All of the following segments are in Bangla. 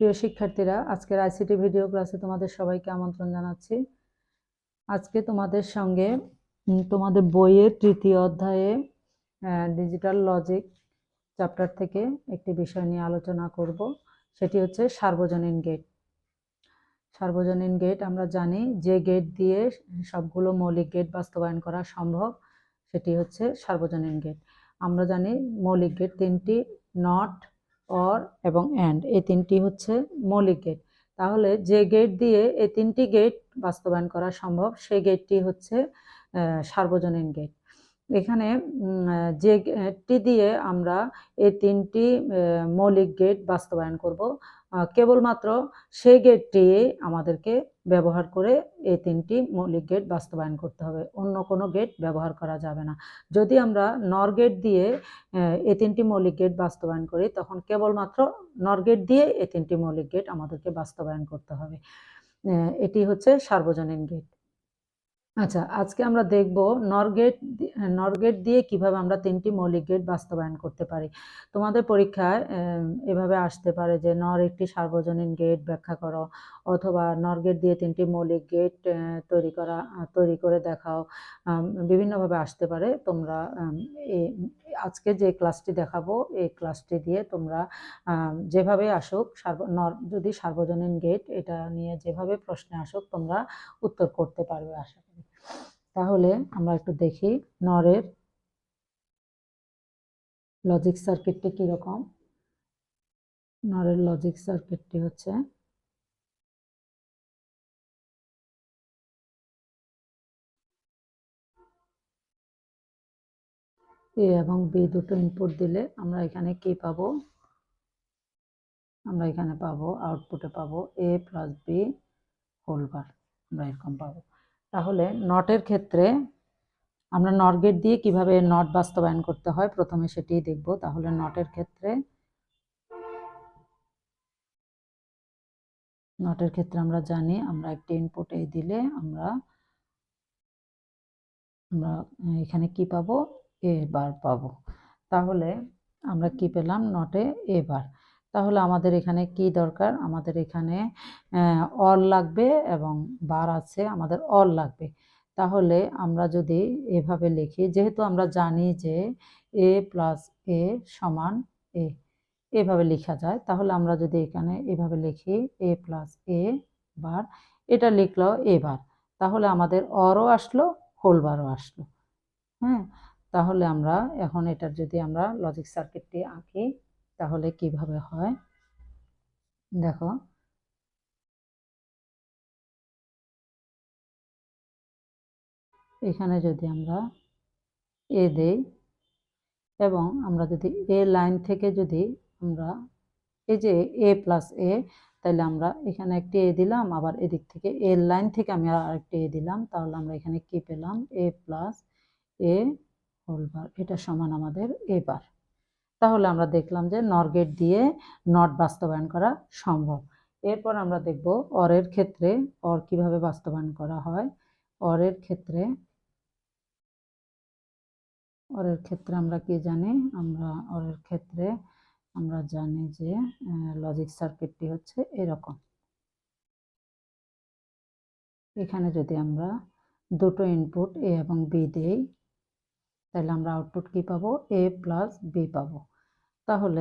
প্রিয় শিক্ষার্থীরা, আজকের আইসিটি ভিডিও ক্লাসে তোমাদের সবাইকে আমন্ত্রণ জানাচ্ছি। আজকে তোমাদের সঙ্গে তোমাদের বইয়ের তৃতীয় অধ্যায়ে ডিজিটাল লজিক চ্যাপ্টার থেকে একটি বিষয় নিয়ে আলোচনা করব। সেটি হচ্ছে সার্বজনীন গেট। সার্বজনীন গেট আমরা জানি যে গেট দিয়ে সবগুলো মৌলিক গেট বাস্তবায়ন করা সম্ভব, সেটি হচ্ছে সার্বজনীন গেট। আমরা জানি মৌলিক গেট তিনটি: নট, অর এবং অ্যান্ড। এই তিনটি হচ্ছে মৌলিক গেট। তাহলে যে গেট দিয়ে এই তিনটি গেট বাস্তবায়ন করা সম্ভব সেই গেটটি হচ্ছে সার্বজনীন গেট। এখানে যে গেটটি দিয়ে আমরা এই তিনটি মৌলিক গেট বাস্তবায়ন করব, কেবলমাত্র সেই গেটটি আমাদেরকে ব্যবহার করে এই তিনটি মৌলিক গেট বাস্তবায়ন করতে হবে, অন্য কোনো গেট ব্যবহার করা যাবে না। যদি আমরা নর গেট দিয়ে এই তিনটি মৌলিক গেট বাস্তবায়ন করি, তখন কেবলমাত্র নর গেট দিয়ে এই তিনটি মৌলিক গেট আমাদেরকে বাস্তবায়ন করতে হবে। এটি হচ্ছে সার্বজনীন গেট। আচ্ছা, আজকে আমরা দেখব নর গেট দিয়ে কিভাবে আমরা তিনটি মৌলিক গেট বাস্তবায়ন করতে পারি। তোমাদের পরীক্ষায় এভাবে আসতে পারে যে নর একটি সার্বজনীন গেট ব্যাখ্যা করো, অথবা নর গেট দিয়ে তিনটি মৌলিক গেট তৈরি করে দেখাও। বিভিন্নভাবে আসতে পারে। তোমরা আজকে যে ক্লাসটি দেখাবো এই ক্লাসটি দিয়ে তোমরা যেভাবে আসুক, যদি সার্বজনীন গেট এটা নিয়ে যেভাবে প্রশ্নে আসুক তোমরা উত্তর করতে পারবে আশা করি। তাহলে আমরা একটু দেখি নরের লজিক সার্কিটটি কিরকম। নরের লজিক সার্কিটটি হচ্ছে এ এবং বি দুটো ইনপুট দিলে আমরা এখানে কি পাবো? আমরা এখানে পাবো, আউটপুটে পাবো এ প্লাস বি হোল বার, আমরা এরকম পাবো। তাহলে নটের ক্ষেত্রে আমরা নট গেট দিয়ে কিভাবে নট বাস্তবায়ন করতে হয় প্রথমে সেটি দেখব। তাহলে নটের ক্ষেত্রে আমরা জানি আমরা একটি ইনপুট এ দিলে আমরা এখানে কি পাবো? এ বার পাবো। তাহলে আমরা কি পেলাম? নটে এ বার। তাহলে আমাদের এখানে কি দরকার? আমাদের এখানে অর লাগবে এবং বার আছে, আমাদের অর লাগবে। তাহলে আমরা যদি এভাবে লিখি, যেহেতু আমরা জানি যে এ প্লাস এ সমান এ, এভাবে লেখা যায়। তাহলে আমরা যদি এখানে এভাবে লিখি এ প্লাস এ বার, এটা লিখলো এ বার, তাহলে আমাদের অরও আসলো, হোল বারও আসলো। হ্যাঁ, তাহলে আমরা এখন এটার যদি আমরা লজিক সার্কিটটি আঁকি তাহলে কিভাবে হয় দেখো। এখানে যদি আমরা এ দেই এবং আমরা যদি এ লাইন থেকে যদি আমরা এই যে এ প্লাস এ, তাহলে আমরা এখানে একটি এ দিলাম, আবার এদিক থেকে এ লাইন থেকে আমি আরেকটি এ দিলাম, তাহলে আমরা এখানে কি পেলাম? এ প্লাস এ হোল বার, এটা সমান আমাদের এ বার। তাহলে আমরা দেখলাম যে নর গেট দিয়ে নট বাস্তবায়ন করা সম্ভব। এরপর আমরা দেখব অরের ক্ষেত্রে অর কিভাবে বাস্তবায়ন করা হয়। অরের ক্ষেত্রে আমরা কি জানি? অরের ক্ষেত্রে আমরা জানি যে লজিক সার্কিটটি হচ্ছে এরকম। এখানে যদি আমরা দুটো ইনপুট এ এবং বি দেই, তাহলে আমরা আউটপুট কি পাবো? এ প্লাস বি পাবো। তাহলে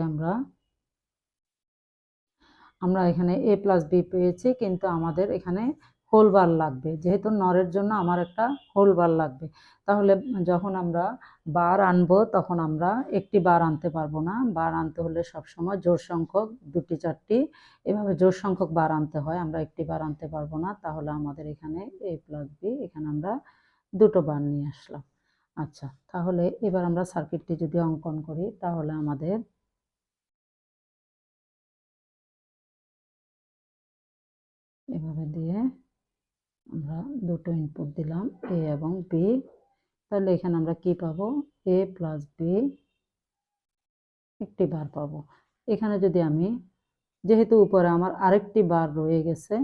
আমরা এখানে এ প্লাস বি পেয়েছি, কিন্তু আমাদের এখানে হোল বার লাগবে, যেহেতু নরের জন্য আমার একটা হোল বার লাগবে। তাহলে যখন আমরা বার আনবো তখন আমরা একটি বার আনতে পারবো না। বার আনতে হলে সবসময় জোড় সংখ্যক, দুটি চারটি এভাবে জোড় সংখ্যক বার আনতে হয়, আমরা একটি বার আনতে পারবো না। তাহলে আমাদের এখানে এ প্লাস বি, এখানে আমরা দুটো বার নিয়ে আসলাম। আচ্ছা, তাহলে এবার আমরা সার্কিটটি যদি অঙ্কন করি তাহলে আমাদের এভাবে দিয়ে আমরা দুটো ইনপুট দিলাম এ এবং বি, তাহলে এখানে আমরা কি পাবো? এ প্লাস বি একটি বার পাবো। এখানে যদি আমি, যেহেতু উপরে আমার আরেকটি বার রয়ে গেছে,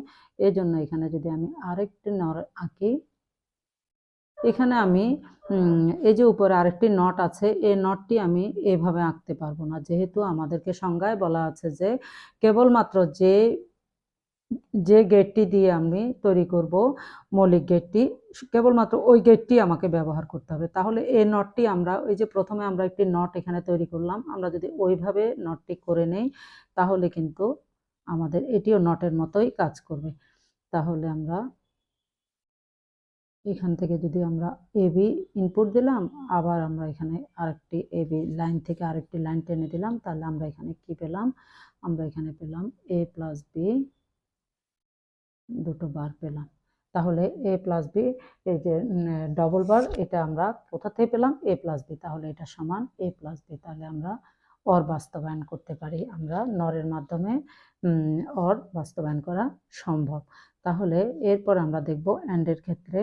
এই জন্য এখানে যদি আমি আরেকটি নর আঁকি এখানে আমি এই যে উপরে আরেকটি নট আছে, এই নটটি আমি এভাবে আঁকতে পারবো না, যেহেতু আমাদেরকে সংজ্ঞায় বলা আছে যে কেবলমাত্র যে যে গেটটি দিয়ে আমি তৈরি করব মৌলিক গেটটি, কেবলমাত্র ওই গেটটি আমাকে ব্যবহার করতে হবে। তাহলে এই নটটি আমরা ওই যে প্রথমে আমরা একটি নট এখানে তৈরি করলাম, আমরা যদি ওইভাবে নটটি করে নেই তাহলে কিন্তু আমাদের এটিও নটের মতোই কাজ করবে। তাহলে আমরা এখান থেকে যদি আমরা এবি ইনপুট দিলাম, আবার আমরা এখানে আরেকটি এবি লাইন থেকে আরেকটি লাইন টেনে দিলাম, তাহলে আমরা এখানে কি পেলাম? আমরা এখানে পেলাম এ প্লাস বি, দুটো বার পেলাম। তাহলে এ প্লাস বি, এই যে ডবল বার, এটা আমরা কোথা থেকে পেলাম? এ প্লাস বি, তাহলে এটা সমান এ প্লাস বি। তাহলে আমরা অর বাস্তবায়ন করতে পারি, আমরা নরের মাধ্যমে অর বাস্তবায়ন করা সম্ভব। তাহলে এরপর আমরা দেখব অ্যান্ডের ক্ষেত্রে।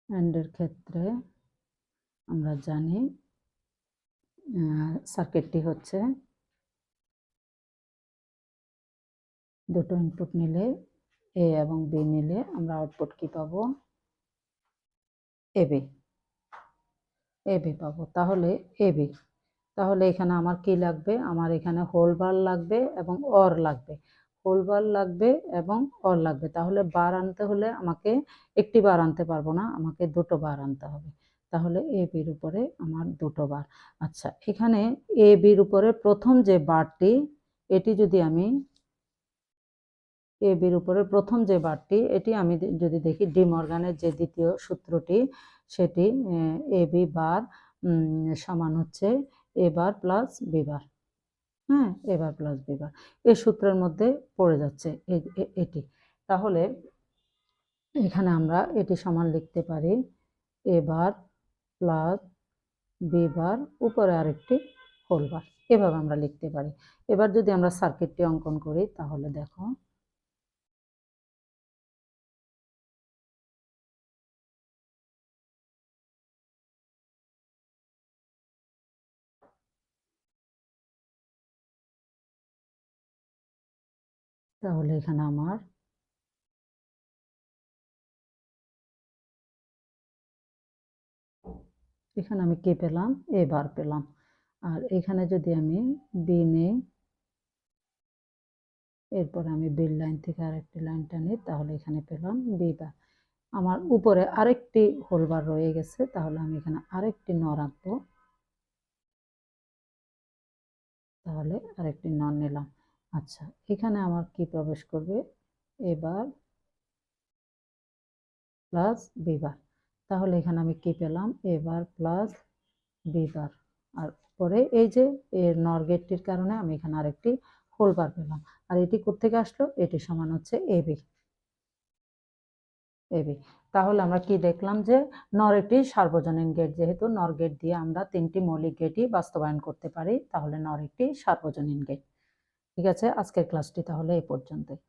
অ্যান্ডের ক্ষেত্রে আমরা জানি সার্কিটটি হচ্ছে দুটো ইনপুট নিলে, এ এবং বি নিলে আমরা আউটপুট কি পাবো? এবি, এবি পাবো। তাহলে এবি, তাহলে এখানে আমার কি লাগবে? আমার এখানে হোল বার লাগবে এবং অর লাগবে, হোল বার লাগবে এবং অর লাগবে। তাহলে বার আনতে হলে আমাকে একটি বার আনতে পারবো না, আমাকে দুটো বার আনতে হবে। তাহলে এ বির উপরে আমার দুটো বার। আচ্ছা, এখানে এ বির উপরে প্রথম যে বারটি, এটি যদি আমি এ বির উপরে প্রথম যে বারটি, এটি আমি যদি দেখি ডি মর্গানের যে দ্বিতীয় সূত্রটি, সেটি এ বি বার সমান হচ্ছে এ বার প্লাস বি বার। হ্যাঁ, এ বার প্লাস বি বার এই সূত্রের মধ্যে পড়ে যাচ্ছে এটি। তাহলে এখানে আমরা এটি সমান লিখতে পারি এ বার প্লাস বি বার উপরে আরেকটি হোল বার, এভাবে আমরা লিখতে পারি। এবার যদি আমরা সার্কিটটি অঙ্কন করি তাহলে দেখো, তাহলে এখানে আমার এখানে আমি কি পেলাম? এ বার পেলাম। আর এখানে যদি আমি বি নেই, এরপর আমি বি লাইন থেকে আরেকটি লাইন টানি, তাহলে এখানে পেলাম বি বার। আমার উপরে আরেকটি হোল বার রয়ে গেছে, তাহলে আমি এখানে আরেকটি নর আঁকবো, তাহলে আরেকটি নর নিলাম। আচ্ছা, এখানে আমার কি প্রবেশ করবে? এ বার প্লাস বি বার। তাহলে এখানে আমি কি পেলাম? এ বার প্লাস বি বার। আর পরে এই যে এর নর গেটটির কারণে আমি এখানে আরেকটি হোল বার পেলাম। আর এটি কোত্থেকে আসলো? এটি সমান হচ্ছে এবি, এবি। তাহলে আমরা কি দেখলাম? যে নর একটি সার্বজনীন গেট, যেহেতু নর গেট দিয়ে আমরা তিনটি মৌলিক গেটই বাস্তবায়ন করতে পারি, তাহলে নর একটি সার্বজনীন গেট। ঠিক আছে, আজকের ক্লাসটি তাহলে এই পর্যন্তই।